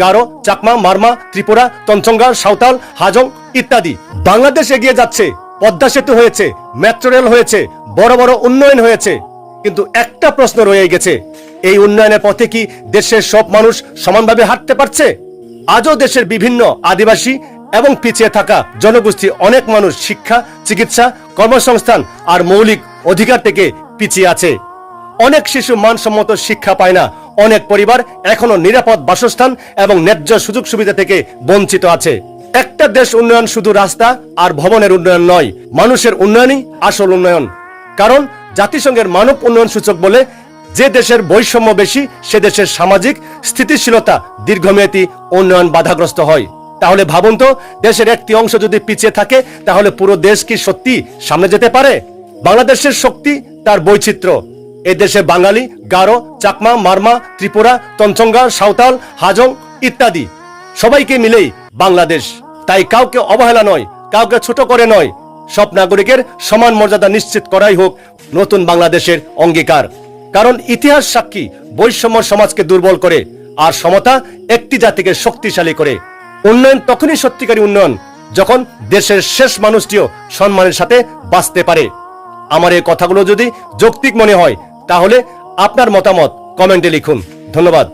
গারো, চাকমা, মারমা, ত্রিপুরা, তঞ্চঙ্গা, সাঁওতাল, হাজং ইত্যাদি। বাংলাদেশ এগিয়ে যাচ্ছে, পদ্মা সেতু হয়েছে, মেট্রো রেল হয়েছে, বড় বড় উন্নয়ন হয়েছে, কিন্তু একটা প্রশ্ন রয়ে গেছে, এই উন্নয়নের পথে কি দেশের সব মানুষ সমানভাবে হাঁটতে পারছে? আজও দেশের বিভিন্ন আদিবাসী এবং পিছিয়ে থাকা জনগোষ্ঠী অনেক মানুষ শিক্ষা, চিকিৎসা, কর্মসংস্থান আর মৌলিক অধিকার থেকে পিছিয়ে আছে। অনেক শিশু মানসম্মত শিক্ষা পায় না, অনেক পরিবার এখনো নিরাপদ বাসস্থান এবং ন্যায্য সুযোগ সুবিধা থেকে বঞ্চিত আছে। একটা দেশ উন্নয়ন শুধু রাস্তা আর ভবনের উন্নয়ন নয়, মানুষের উন্নয়নই আসল উন্নয়ন। কারণ জাতিসংঘের মানব উন্নয়ন সূচক বলে, যে দেশের বৈষম্য বেশি সে দেশের সামাজিক স্থিতিশীলতা দীর্ঘমেয়াদী উন্নয়ন বাধাগ্রস্ত হয়। তাহলে ভাবুন তো, দেশের একটি অংশ যদি পিছিয়ে থাকে তাহলে পুরো দেশ কি সত্যি সামনে যেতে পারে? বাংলাদেশের শক্তি তার বৈচিত্র্য। এই দেশে বাঙালি, গারো, চাকমা, মারমা, ত্রিপুরা, তঞ্চঙ্গা, সাঁওতাল, হাজং ইত্যাদি সবাইকে মিলেই বাংলাদেশ। তাই কাউকে অবহেলা নয়, কাউকে ছোট করে নয়, সব নাগরিকের সমান মর্যাদা নিশ্চিত করাই হোক নতুন বাংলাদেশের অঙ্গীকার। কারণ ইতিহাস সাক্ষী, বৈষম্য সমাজকে দুর্বল করে আর সমতা একটি জাতিকে শক্তিশালী করে। উন্নয়ন তখনই সত্যিকারী উন্নয়ন যখন দেশের শেষ মানুষটিও সম্মানের সাথে বাঁচতে পারে। আমার এই কথাগুলো যদি যৌক্তিক মনে হয় তাহলে আপনার মতামত কমেন্টে লিখুন। ধন্যবাদ।